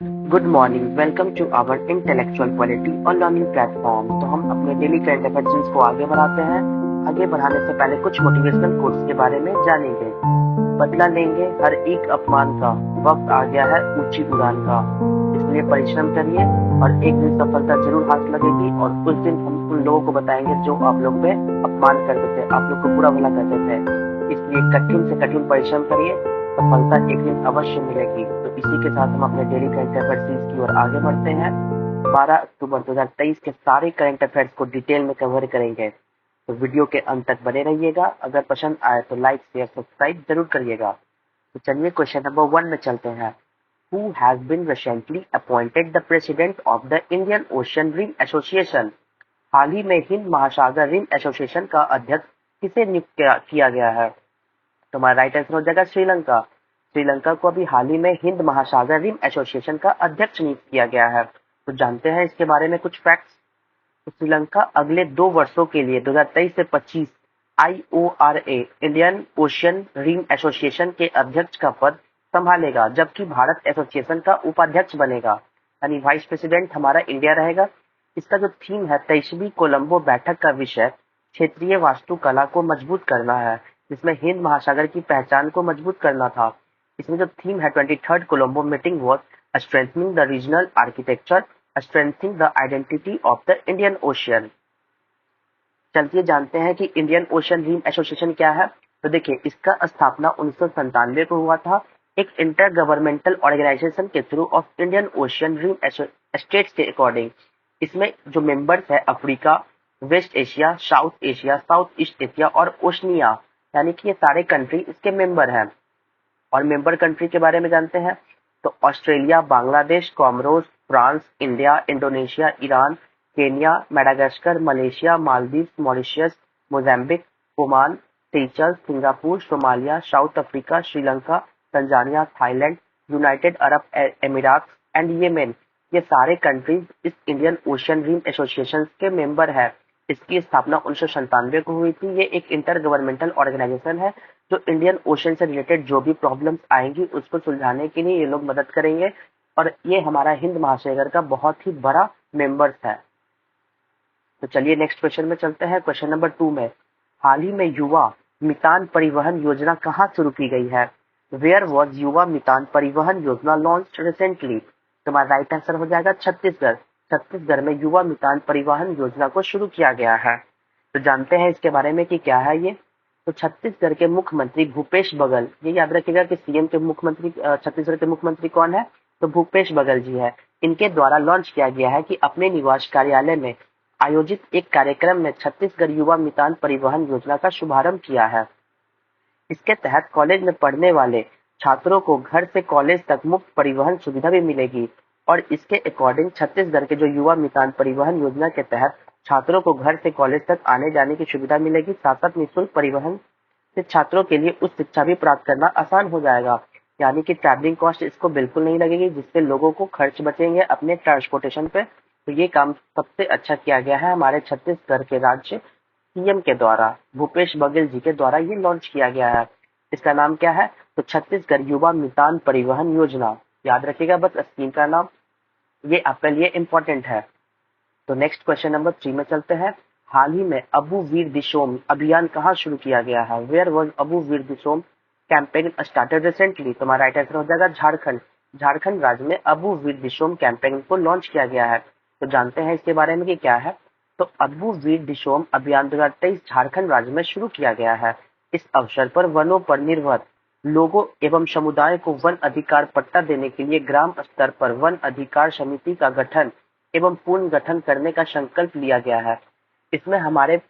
Good morning, welcome to our intellectual quality और learning platform. तो हम अपने डेली करंट अफेयर्स को आगे बढ़ाते हैं। आगे बढ़ाने से पहले कुछ मोटिवेशनल कोट्स के बारे में जानेंगे। बदला लेंगे हर एक अपमान का, वक्त आ गया है ऊंची उड़ान का। इसलिए परिश्रम करिए और एक दिन सफलता जरूर हाथ लगेगी। और उस दिन हम उन लोगों को बताएंगे जो आप लोग पे अपमान करते थे, आप लोग को बुरा भला करते थे। इसलिए कठिन से कठिन परिश्रम करिए, सफलता एक दिन अवश्य मिलेगी। तो इसी के साथ हम अपने डेली करंट अफेयर सीरीज की ओर आगे बढ़ते हैं। 12 अक्टूबर 2023 के सारे करंट अफेयर्स को डिटेल में कवर करेंगे, तो वीडियो के अंत तक बने रहिएगा। अगर पसंद आए तो लाइक शेयर सब्सक्राइब जरूर करिएगा। तो चलिए क्वेश्चन नंबर 1 में चलते हैं। Who has been recently appointed the president of the Indian Ocean Rim Association? हाल ही में हिंद महासागर रिम एसोसिएशन का अध्यक्ष किसे नियुक्त किया गया है? तो हमारा राइट आंसर हो जाएगा श्रीलंका। श्रीलंका को अभी हाल ही में हिंद महासागर रिम एसोसिएशन का अध्यक्ष नियुक्त किया गया है। तो जानते हैं इसके बारे में कुछ फैक्ट्स। तो श्रीलंका अगले 2 वर्षों के लिए 2023 से 25 IORA Indian Ocean Rim Association के अध्यक्ष का पद संभालेगा, जबकि भारत एसोसिएशन का उपाध्यक्ष बनेगा, यानी वाइस प्रेसिडेंट हमारा इंडिया रहेगा। इसका जो थीम है 23वीं कोलंबो बैठक का विषय क्षेत्रीय वास्तुकला को मजबूत करना है, जिसमें हिंद महासागर की पहचान को मजबूत करना था। इसमें जो थीम है 23rd Colombo meeting was strengthening the regional architecture, strengthening the identity of the Indian ocean. चलिए जानते हैं कि इंडियन ओशन रिम एसोसिएशन क्या है। तो देखिए, इसका स्थापना 1997 को हुआ था, एक इंटर गवर्नमेंटल ऑर्गेनाइजेशन के through of Indian Ocean Rim states के अकॉर्डिंग। इसमें जो मेंबर्स है Africa, West Asia, South Asia, South East Asia और ओशनिया, यानी कि ये सारे कंट्री इसके मेंबर हैं। और मेंबर कंट्री के बारे में जानते हैं तो Australia, Bangladesh, Comoros, France, India, Indonesia, Iran, Kenya, Madagascar, Malaysia, Maldives, Mauritius, Mozambique, Oman, Seychelles, Singapore, Somalia, South Africa, Sri Lanka, Tanzania, Thailand, United Arab Emirates and Yemen, ये सारे कंट्रीज इस इंडियन ओशियन रिम एसोसिएशन के मेंबर है। इसकी स्थापना 1997 को हुई थी। ये एक इंटर गवर्नमेंटल ऑर्गेनाइजेशन है जो इंडियन ओशन से रिलेटेड जो भी प्रॉब्लम्स आएंगी उसको सुलझाने के लिए ये लोग मदद करेंगे। और ये हमारा हिंद महासागर का बहुत ही बड़ा मेंबर्स है। तो चलिए नेक्स्ट क्वेश्चन में चलते हैं। क्वेश्चन नंबर 2 में, हाल ही में युवा मितान परिवहन योजना कहाँ शुरू की गई है? वेयर वॉज युवा मितान परिवहन योजना लॉन्च रिसेंटली? तो हमारा राइट आंसर हो जाएगा छत्तीसगढ़। छत्तीसगढ़ में युवा मितान परिवहन योजना को शुरू किया गया है। तो जानते हैं इसके बारे में कि क्या है ये। तो छत्तीसगढ़ के मुख्यमंत्री भूपेश बघेल, ये याद रखिएगा कि सीएम के मुख्यमंत्री छत्तीसगढ़ के मुख्यमंत्री कौन है? तो भूपेश बघेल जी है। इनके द्वारा लॉन्च किया गया है कि अपने निवास कार्यालय में आयोजित एक कार्यक्रम में छत्तीसगढ़ युवा मितान परिवहन योजना का शुभारंभ किया है। इसके तहत कॉलेज में पढ़ने वाले छात्रों को घर से कॉलेज तक मुफ्त परिवहन सुविधा भी मिलेगी। और इसके अकॉर्डिंग छत्तीसगढ़ के जो युवा मितान परिवहन योजना के तहत छात्रों को घर से कॉलेज तक आने जाने की सुविधा मिलेगी। साथ साथ निःशुल्क परिवहन से छात्रों के लिए उच्च शिक्षा भी प्राप्त करना आसान हो जाएगा, यानी कि ट्रैवलिंग कॉस्ट इसको बिल्कुल नहीं लगेगी, जिससे लोगों को खर्च बचेंगे अपने ट्रांसपोर्टेशन पे। तो ये काम सबसे अच्छा किया गया है हमारे छत्तीसगढ़ के राज्य सीएम के द्वारा, भूपेश बघेल जी के द्वारा ये लॉन्च किया गया है। इसका नाम क्या है? तो छत्तीसगढ़ युवा मितान परिवहन योजना। याद रखिएगा बस स्कीम का नाम, ये आपके लिए इम्पोर्टेंट है। तो नेक्स्ट क्वेश्चन नंबर 3 में चलते हैं। हाल ही में अबू वीर दिशोम अभियान कहाँ शुरू किया गया है? Where was Abu Veer Dishom campaign started recently? तो हमारा राइट आंसर हो जाएगा झारखंड। झारखंड राज्य में अबू वीर दिशोम कैंपेन को लॉन्च किया गया है। तो जानते हैं इसके बारे में कि क्या है। तो अबू वीर दिशोम अभियान 2023 झारखंड राज्य में शुरू किया गया है। इस अवसर पर वनों पर निर्भर लोगों एवं समुदाय को वन अधिकार पट्टा देने के लिए ग्राम स्तर पर वन अधिकार समिति का गठन एवं पूर्ण गठन करने का संकल्प लिया गया है। इसमें हमारे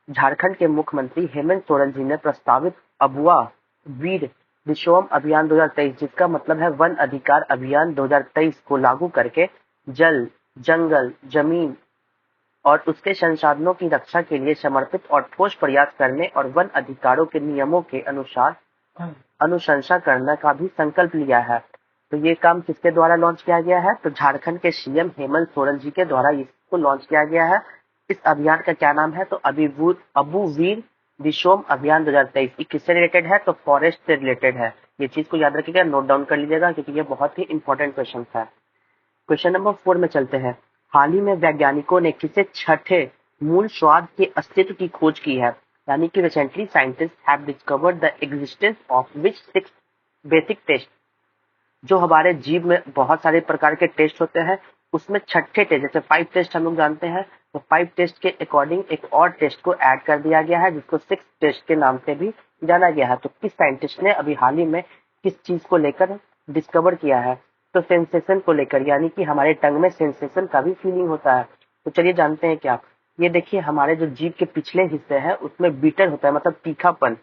झारखंड के मुख्यमंत्री हेमंत सोरेन जी ने प्रस्तावित अबुआ वीर दिशोम अभियान 2023, जिसका मतलब है वन अधिकार अभियान 2023 को लागू करके जल, जंगल, जमीन और उसके संसाधनों की रक्षा के लिए समर्पित और ठोस प्रयास करने और वन अधिकारों के नियमों के अनुसार अनुशंसा करने का भी संकल्प लिया है। तो ये काम किसके द्वारा लॉन्च किया गया है? तो झारखंड के सीएम हेमंत सोरेन जी के द्वारा इसको लॉन्च किया गया है। इस अभियान का क्या नाम है? तो अबू वीर दिशोम अभियान 2023। ये किससे रिलेटेड है? तो फॉरेस्ट से रिलेटेड है। ये चीज को याद रखिएगा, नोट डाउन कर लीजिएगा, क्योंकि ये बहुत ही इंपॉर्टेंट क्वेश्चन है। क्वेश्चन नंबर 4 में चलते हैं। हाल ही में वैज्ञानिकों ने किसे छठे मूल स्वाद के अस्तित्व की खोज की है, यानी कि recently scientist have discovered the existence of which 6 basic taste. जो हमारे जीव में बहुत सारे प्रकार के टेस्ट होते हैं, उसमें छठे टेस्ट, जैसे 5 टेस्ट हम लोग जानते हैं, तो 5 टेस्ट के अकॉर्डिंग एक और टेस्ट को ऐड कर दिया गया है, जिसको 6 टेस्ट के नाम से भी जाना गया है। तो किस साइंटिस्ट ने अभी हाल ही में किस चीज को लेकर डिस्कवर किया है? तो सेंसेशन को लेकर, यानी कि हमारे टंग में सेंसेशन का भी फीलिंग होता है। तो चलिए जानते हैं क्या। ये देखिए, हमारे जो जीभ के पिछले हिस्से हैं उसमें बीटर होता है, मतलब तीखापन,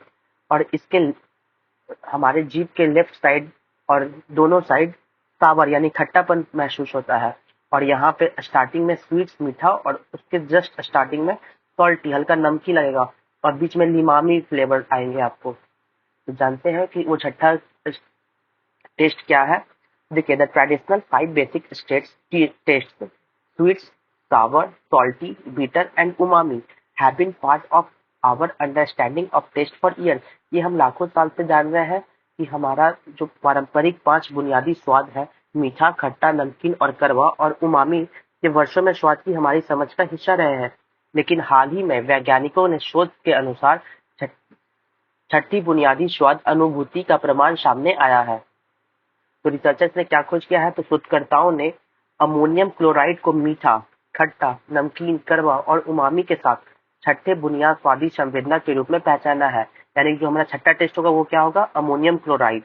और इसके हमारे जीभ के लेफ्ट साइड और दोनों साइड सावर यानी खट्टापन महसूस होता है। और यहाँ पे स्टार्टिंग में स्वीट्स मीठा, और उसके जस्ट स्टार्टिंग में सॉल्टी हल्का नमकीन लगेगा, और बीच में लीमामी फ्लेवर आएंगे आपको। तो जानते हैं कि वो छठा टेस्ट क्या है। देखिए, the traditional 5 basic states taste sweets, sour, salty, bitter and umami have been part of our understanding of taste for year. ये हम लाखों साल से जान रहे हैं कि हमारा जो पारंपरिक 5 बुनियादी स्वाद है, मीठा, खट्टा, नमकीन और कड़वा और उमामी, ये वर्षों में स्वाद की हमारी समझ का हिस्सा रहे हैं। लेकिन हाल ही में वैज्ञानिकों ने शोध के अनुसार छठी बुनियादी स्वाद अनुभूति का प्रमाण सामने आया है। तो रिसर्चर्स ने क्या खोज किया है? तो शोधकर्ताओं ने अमोनियम क्लोराइड को मीठा, खट्टा, नमकीन, कड़वा और उमामी के साथ छठे बुनियाद स्वादी संवेदना के रूप में पहचाना है। यानी जो हमारा छठा टेस्ट होगा वो क्या होगा? Ammonium chloride.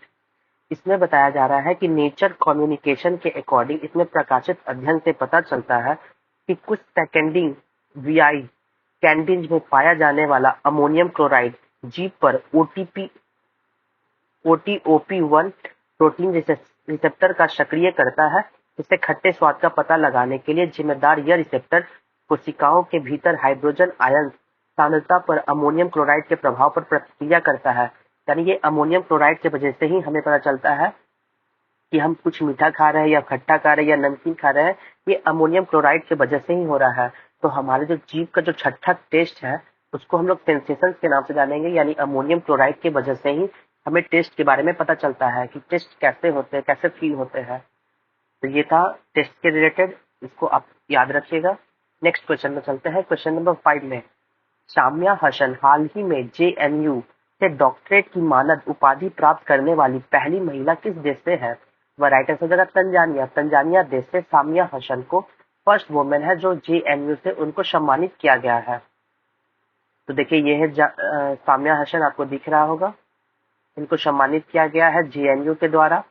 इसमें बताया जा रहा है कि नेचर कम्युनिकेशन के अकॉर्डिंग इसमें प्रकाशित अध्ययन से पता चलता है कि कुछ सेकेंडिंग वीआई कैंडीज में पाया जाने वाला अमोनियम क्लोराइड जीभ पर OTOP1 प्रोटीन रिसेप्टर का सक्रिय करता है, जिससे खट्टे स्वाद का पता लगाने के लिए जिम्मेदार यह रिसेप्टर कोशिकाओं के भीतर हाइड्रोजन आयन सांद्रता पर अमोनियम क्लोराइड के प्रभाव पर प्रतिक्रिया करता है। यानी ये अमोनियम क्लोराइड की वजह से ही हमें पता चलता है कि हम कुछ मीठा खा रहे हैं या खट्टा खा रहे हैं या नमकीन खा रहे हैं, ये अमोनियम क्लोराइड की वजह से ही हो रहा है। तो हमारे जो जीभ का जो छठा टेस्ट है उसको हम लोग सेंसेशन के नाम से जानेंगे, यानी अमोनियम क्लोराइड की वजह से ही हमें टेस्ट के बारे में पता चलता है कि टेस्ट कैसे होते हैं, कैसे फील होते हैं। तो ये था टेस्ट के रिलेटेड, इसको आप याद रखिएगा। नेक्स्ट क्वेश्चन में चलते हैं। क्वेश्चन नंबर 5 में, साम्या हसन हाल ही में JNU से डॉक्टरेट की मानद उपाधि प्राप्त करने वाली पहली महिला किस देश से है? वह राइट आंसर हो जाएगा तंजानिया। तंजानिया देश से साम्या हसन को फर्स्ट वुमेन है जो JNU से उनको सम्मानित किया गया है। तो देखिए, ये है साम्या हसन, आपको दिख रहा होगा। इनको सम्मानित किया गया है JNU के द्वारा।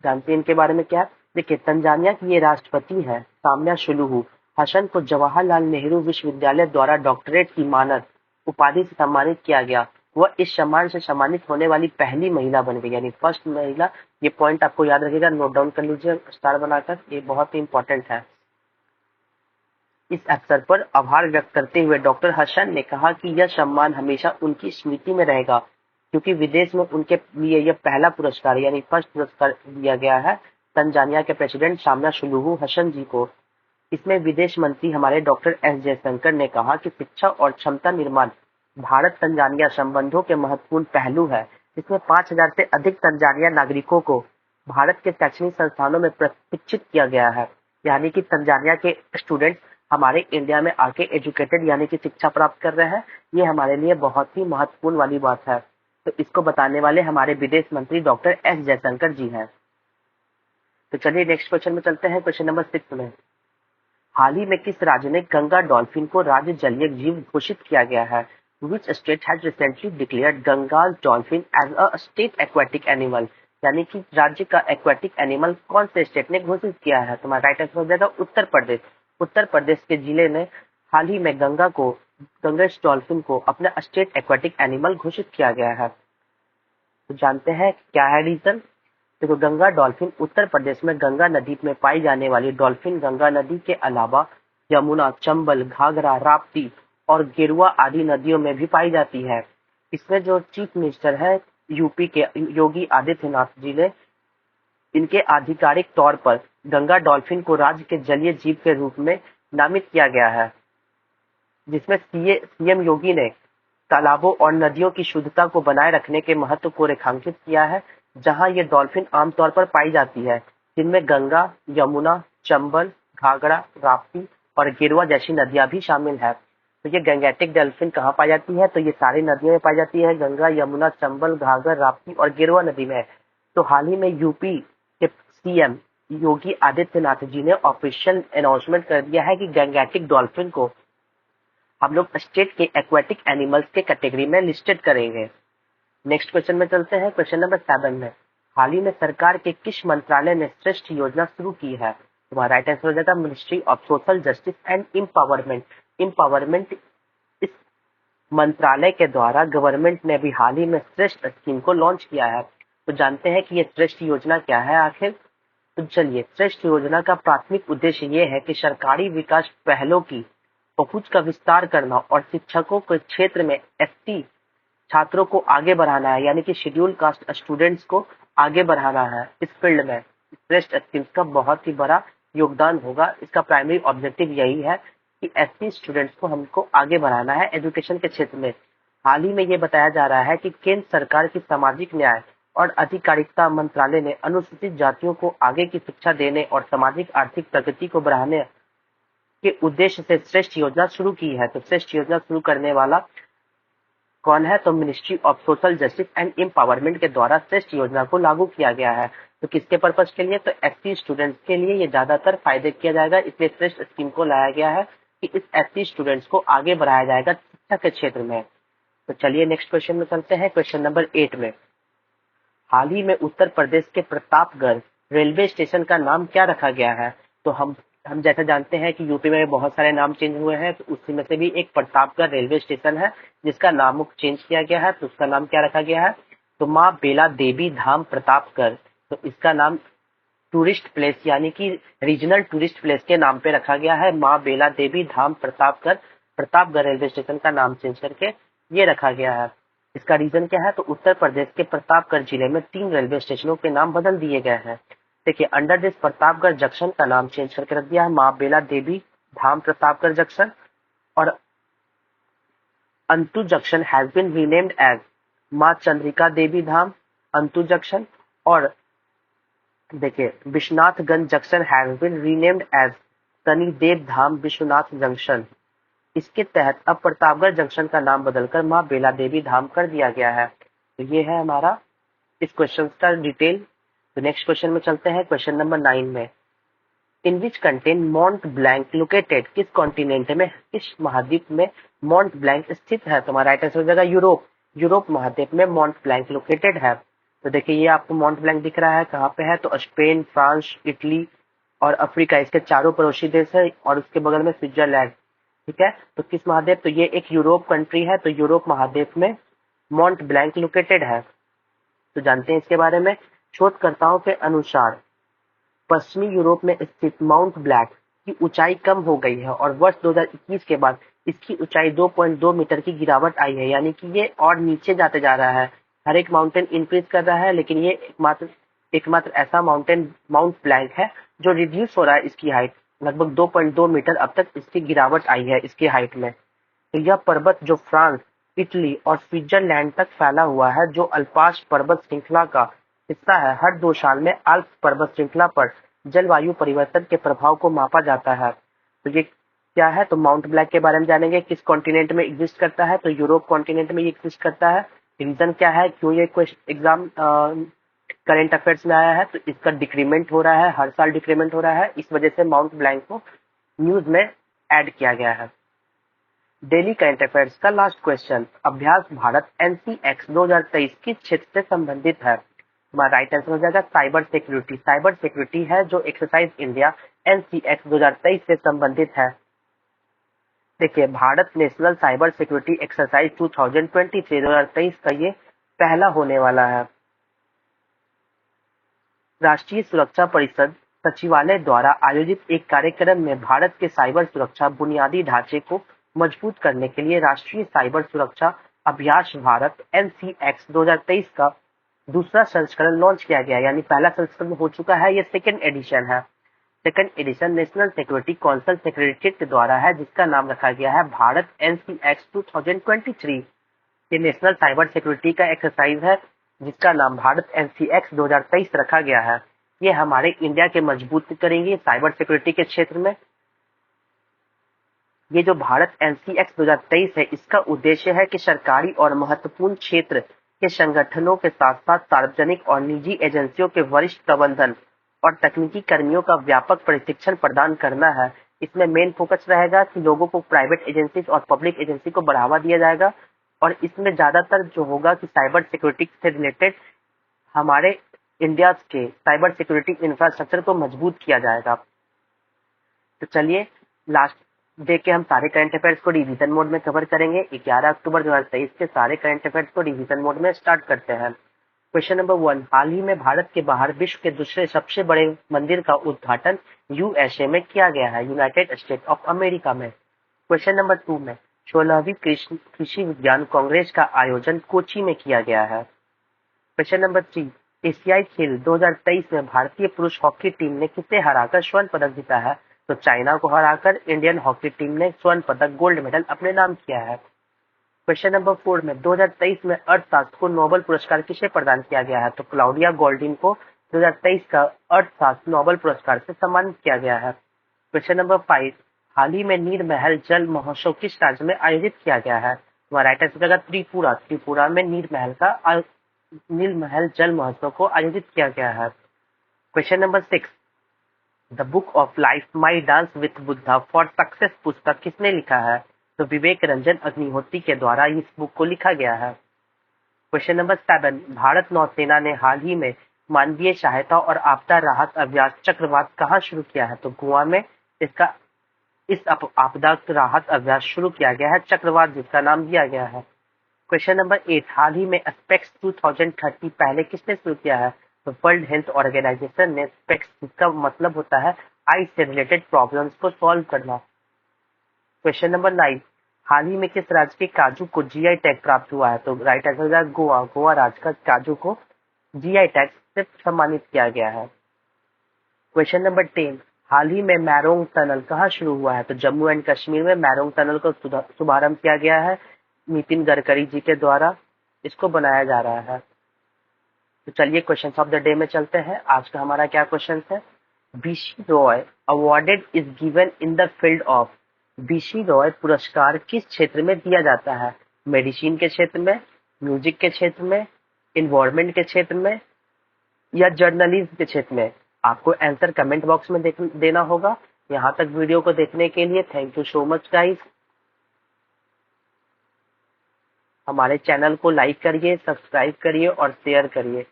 जानते हैं इनके बारे में क्या है? देखिए, तंजानिया की ये राष्ट्रपति है साम्या सुलुहु हसन को जवाहरलाल नेहरू विश्वविद्यालय द्वारा डॉक्टरेट की मानद उपाधि से सम्मानित किया गया। वह इस सम्मान से सम्मानित होने वाली पहली महिला बन गई, यानी फर्स्ट महिला। ये पॉइंट आपको याद रखिएगा, नोट डाउन कर लीजिए स्टार बनाकर, ये बहुत ही इंपॉर्टेंट है। इस अवसर पर आभार व्यक्त करते हुए डॉक्टर हसन ने कहा कि यह सम्मान हमेशा उनकी स्मृति में रहेगा, क्योंकि विदेश में उनके लिए यह पहला पुरस्कार यानी फर्स्ट पुरस्कार दिया गया है तंजानिया के प्रेसिडेंट साम्या सुलुहु हसन जी को। इसमें विदेश मंत्री हमारे डॉक्टर एस जयशंकर ने कहा कि शिक्षा और क्षमता निर्माण भारत तंजानिया संबंधों के महत्वपूर्ण पहलू है। इसमें 5,000 से अधिक तंजानिया नागरिकों को भारत के शैक्षणिक संस्थानों में प्रशिक्षित किया गया है, यानी कि तंजानिया के स्टूडेंट हमारे इंडिया में आके एजुकेटेड यानी कि शिक्षा प्राप्त कर रहे हैं। ये हमारे लिए बहुत ही महत्वपूर्ण वाली बात है। तो इसको बताने वाले हमारे विदेश मंत्री डॉक्टर एस जयशंकर जी हैं। तो चलिए नेक्स्ट क्वेश्चन में चलते हैं। क्वेश्चन नंबर 6 में, हाल ही में किस राज्य ने गंगा डॉल्फिन को राज्य जलीय जीव घोषित किया गया है? Which state has recently declared Ganga dolphin as a state aquatic animal? यानी कि राज्य का एक्वेटिक एनिमल कौन से स्टेट ने घोषित किया है? तो हमारा राइट आंसर हो जाएगा उत्तर प्रदेश। उत्तर प्रदेश के जिले ने हाल ही में गंगा डॉल्फिन को अपना स्टेट एक्वेटिक एनिमल घोषित किया गया है। तो जानते हैं क्या है रीजन? देखो, गंगा डॉल्फिन उत्तर प्रदेश में गंगा नदी में पाई जाने वाली डॉल्फिन गंगा नदी के अलावा यमुना, चंबल, घाघरा, राप्ती और गेरुआ आदि नदियों में भी पाई जाती है। इसमें जो चीफ मिनिस्टर है यूपी के योगी आदित्यनाथ जी ने इनके आधिकारिक तौर पर गंगा डॉल्फिन को राज्य के जलीय जीव के रूप में नामित किया गया है, जिसमें सीएम योगी ने तालाबों और नदियों की शुद्धता को बनाए रखने के महत्व को रेखांकित किया है, जहां ये डॉल्फिन आमतौर पर पाई जाती है, जिनमें गंगा, यमुना, चंबल, घाघरा, राप्ती और गिरवा जैसी नदियां भी शामिल है। तो ये गैंगेटिक डॉल्फिन कहाँ पाई जाती है? तो ये सारी नदियों में पाई जाती है, गंगा, यमुना, चंबल, घाघर, राप्ती और गिरवा नदी में। तो हाल ही में यूपी के सीएम योगी आदित्यनाथ जी ने ऑफिशियल अनाउंसमेंट कर दिया है कि गैंगेटिक डॉल्फिन को हम लोग स्टेट के एक्वेटिक एनिमल्स के कैटेगरी में लिस्टेड करेंगे। नेक्स्ट क्वेश्चन में चलते हैं, क्वेश्चन नंबर 7 में। हाल ही में सरकार के किस मंत्रालय ने श्रेष्ठ योजना शुरू की है? तुम्हारा राइट आंसर हो जाएगा ministry of social justice and empowerment. Empowerment इस मंत्रालय के द्वारा गवर्नमेंट ने भी हाल ही में श्रेष्ठ स्कीम को लॉन्च किया है। तो जानते हैं कि ये श्रेष्ठ योजना क्या है आखिर। तो चलिए, श्रेष्ठ योजना का प्राथमिक उद्देश्य ये है कि सरकारी विकास पहलों की पहुंच का विस्तार करना और शिक्षकों के क्षेत्र में एसटी छात्रों को आगे बढ़ाना है, यानी कि शेड्यूल कास्ट स्टूडेंट्स को आगे बढ़ाना है इस फील्ड में। श्रेष्ठ स्कीम्स का बहुत ही बड़ा योगदान होगा। इसका प्राइमरी ऑब्जेक्टिव यही है कि एसटी स्टूडेंट्स को हमको आगे बढ़ाना है एजुकेशन के क्षेत्र में। हाल ही में ये बताया जा रहा है कि केंद्र सरकार की सामाजिक न्याय और अधिकारिता मंत्रालय ने अनुसूचित जातियों को आगे की शिक्षा देने और सामाजिक आर्थिक प्रगति को बढ़ाने के उद्देश्य से श्रेष्ठ योजना शुरू की है। तो श्रेष्ठ योजना शुरू करने वाला कौन है? तो ministry of social justice and empowerment के द्वारा श्रेष्ठ योजना को लागू किया गया है। तो किसके पर्पज के लिए? तो एससी स्टूडेंट्स के लिए ये ज्यादातर फायदे किया जाएगा, इसलिए श्रेष्ठ स्कीम को लाया गया है कि इस एससी स्टूडेंट्स को आगे बढ़ाया जाएगा शिक्षा के क्षेत्र में। तो चलिए नेक्स्ट क्वेश्चन में चलते हैं, क्वेश्चन नंबर 8 में। हाल ही में उत्तर प्रदेश के प्रतापगढ़ रेलवे स्टेशन का नाम क्या रखा गया है? तो हम जैसा जानते हैं कि यूपी में बहुत सारे नाम चेंज हुए हैं, तो उसी में से भी एक प्रतापगढ़ रेलवे स्टेशन है जिसका नाम चेंज किया गया है। तो उसका नाम क्या रखा गया है? तो माँ बेला देवी धाम प्रतापगढ़। तो इसका नाम टूरिस्ट प्लेस यानी कि रीजनल टूरिस्ट प्लेस के नाम पे रखा गया है। माँ बेला देवी धाम प्रतापगढ़, प्रतापगढ़ रेलवे स्टेशन का नाम चेंज करके ये रखा गया है। इसका रीजन क्या है? तो उत्तर प्रदेश के प्रतापगढ़ जिले में 3 रेलवे स्टेशनों के नाम बदल दिए गए हैं। देखिए, अंडर दिस प्रतापगढ़ जंक्शन का नाम चेंज करके रख दिया है माँ बेला देवी धाम प्रतापगढ़ जंक्शन, और Antu junction has been renamed as Maa Chandrika Devi Dham Antu junction, और देखिए Vishwanathganj junction has been renamed as Shanidev Dham Vishwanath junction. इसके तहत अब प्रतापगढ़ जंक्शन का नाम बदलकर माँ बेला देवी धाम कर दिया गया है। तो ये है हमारा इस क्वेश्चन का डिटेल। तो नेक्स्ट क्वेश्चन में चलते हैं, क्वेश्चन नंबर 9 में। In which continent Mount Blanc located? किस कॉन्टिनेंट में, किस महाद्वीप में माउंट ब्लैंक स्थित है? तो हमारा राइट आंसर हो जाएगा यूरोप। यूरोप महाद्वीप में माउंट ब्लैंक लोकेटेड है। तो देखिए, ये आपको माउंट ब्लैंक दिख रहा है, कहाँ पे है? तो स्पेन, फ्रांस, इटली और अफ्रीका, इसके चारों पड़ोसी देश है, और उसके बगल में स्विट्जरलैंड। ठीक है, तो किस महाद्वीप? तो ये एक यूरोप कंट्री है, तो यूरोप महाद्वीप में माउंट ब्लैंक लोकेटेड है। तो जानते हैं इसके बारे में। शोधकर्ताओं के अनुसार पश्चिमी यूरोप में स्थित माउंट ब्लैंक की ऊंचाई कम हो गई है और वर्ष 2021 के बाद इसकी ऊंचाई 2.2 मीटर की गिरावट आई है, यानी कि ये और नीचे जाते जा रहा है। हर एक माउंटेन इंक्रीज कर रहा है, लेकिन ये एकमात्र ऐसा माउंट ब्लैंक है जो रिड्यूस हो रहा है। इसकी हाइट लगभग 2.2 मीटर अब तक इसकी गिरावट आई है इसकी हाइट में। तो यह पर्वत जो फ्रांस, इटली और स्विट्जरलैंड तक फैला हुआ है, जो अल्पास पर्वत श्रृंखला का हिस्सा है, हर 2 साल में आल्प्स पर्वत श्रृंखला पर जलवायु परिवर्तन के प्रभाव को मापा जाता है। तो ये क्या है? तो माउंट ब्लैंक के बारे में जानेंगे। किस कॉन्टिनेंट में एग्जिस्ट करता है? तो यूरोप कॉन्टिनेंट में ये एग्जिस्ट करता है। रीजन क्या है, क्यों ये एग्जाम करंट अफेयर्स में आया है? तो इसका डिक्रीमेंट हो रहा है, हर साल डिक्रीमेंट हो रहा है, इस वजह से माउंट ब्लैंक को न्यूज में ऐड किया गया है। डेली करंट अफेयर्स का लास्ट क्वेश्चन, अभ्यास भारत एनसीएक्स 2023 किस क्षेत्र से संबंधित है? हमारा राइट आंसर हो जाएगा साइबर सिक्योरिटी। साइबर सिक्योरिटी है जो एक्सरसाइज इंडिया एनसीएक्स 2023 से संबंधित है। देखिए, Bharat national cyber security exercise 2023 का ये पहला होने वाला है। राष्ट्रीय सुरक्षा परिषद सचिवालय द्वारा आयोजित एक कार्यक्रम में भारत के साइबर सुरक्षा बुनियादी ढांचे को मजबूत करने के लिए राष्ट्रीय साइबर सुरक्षा अभ्यास भारत एनसीएक्स 2023 का दूसरा संस्करण लॉन्च किया गया, यानी पहला संस्करण हो चुका है, ये सेकेंड एडिशन है। Second edition national security council secretariat के द्वारा है, जिसका नाम रखा गया है भारत एनसीएक्स 2023। ये नेशनल साइबर सिक्योरिटी का एक्सरसाइज है जिसका नाम भारत एनसीएक्स 2023 रखा गया है। ये हमारे इंडिया के मजबूत करेंगे साइबर सिक्योरिटी के क्षेत्र में। ये जो भारत एनसीएक्स 2023 है, इसका उद्देश्य है कि सरकारी और महत्वपूर्ण क्षेत्र के संगठनों के साथ साथ सार्वजनिक और निजी एजेंसियों के वरिष्ठ प्रबंधन और तकनीकी कर्मियों का व्यापक प्रशिक्षण प्रदान करना है। इसमें मेन फोकस रहेगा कि लोगों को प्राइवेट एजेंसीज और पब्लिक एजेंसी को बढ़ावा दिया जाएगा और इसमें ज्यादातर जो होगा कि साइबर सिक्योरिटी से रिलेटेड हमारे इंडिया के साइबर सिक्योरिटी इंफ्रास्ट्रक्चर को मजबूत किया जाएगा। तो चलिए लास्ट डे के हम सारे करंट अफेयर्स को रिवीजन मोड में कवर करेंगे। 11 अक्टूबर 2023 के सारे करंट अफेयर्स को रिवीजन मोड में स्टार्ट करते हैं। क्वेश्चन नंबर 1, हाल ही में भारत के बाहर विश्व के दूसरे सबसे बड़े मंदिर का उद्घाटन यूएसए में किया गया है, यूनाइटेड स्टेट ऑफ अमेरिका में। क्वेश्चन नंबर 2 में 16वीं कृषि विज्ञान कांग्रेस का आयोजन कोची में किया गया है। क्वेश्चन नंबर 3, एशियाई खेल 2023 में भारतीय पुरुष हॉकी टीम ने किसे हराकर स्वर्ण पदक जीता है? तो चाइना को हराकर इंडियन हॉकी टीम ने स्वर्ण पदक गोल्ड मेडल अपने नाम किया है। क्वेश्चन नंबर 4 में 2023 में अर्थशास्त्र को नोबेल पुरस्कार किसे प्रदान किया गया है? तो क्लाउडिया गोल्डिन को 2023 का अर्थशास्त्र नोबेल पुरस्कार से सम्मानित किया गया है। क्वेश्चन नंबर 5, हाल ही में नीर महल जल महोत्सव किस राज्य में आयोजित किया गया है? राइट आंसर होगा त्रिपुरा। त्रिपुरा में नीर महल जल महोत्सव को आयोजित किया गया है। Question number 6, the book of life my dance with Buddha for success पुस्तक किसने लिखा है? तो विवेक रंजन अग्निहोत्री के द्वारा इस बुक को लिखा गया है। क्वेश्चन नंबर 7, भारत नौसेना ने हाल ही में मानवीय सहायता और आपदा राहत अभ्यास चक्रवात कहाँ शुरू किया है? तो गोवा में इस आपदा राहत अभ्यास शुरू किया गया है, चक्रवात जिसका नाम दिया गया है। क्वेश्चन नंबर 8, हाल ही में स्पेक्स 2030 पहले किसने शुरू किया है? तो वर्ल्ड हेल्थ ऑर्गेनाइजेशन ने स्पेक्स, जिसका मतलब होता है आई से रिलेटेड प्रॉब्लम्स को सॉल्व करना। क्वेश्चन नंबर 9, हाल ही में किस राज्य के काजू को जीआई टैग प्राप्त हुआ है? तो राइट आंसर है गोवा। गोवा राज्य का काजू को जीआई टैग से सम्मानित किया गया है। क्वेश्चन नंबर 10, हाल ही में मैरोंग टनल कहाँ शुरू हुआ है? तो जम्मू एंड कश्मीर में मैरोंग टनल का शुभारंभ किया गया है, नितिन गडकरी जी के द्वारा इसको बनाया जा रहा है। तो चलिए क्वेश्चन ऑफ द डे में चलते हैं। आज का हमारा क्या क्वेश्चन है? BC Roy awarded is given in the field of. BC Roy पुरस्कार किस क्षेत्र में दिया जाता है? मेडिसिन के क्षेत्र में, म्यूजिक के क्षेत्र में, इन्वायरमेंट के क्षेत्र में या जर्नलिज्म के क्षेत्र में? आपको आंसर कमेंट बॉक्स में देना होगा। यहाँ तक वीडियो को देखने के लिए thank you so much guys. हमारे चैनल को लाइक करिए, सब्सक्राइब करिए और शेयर करिए।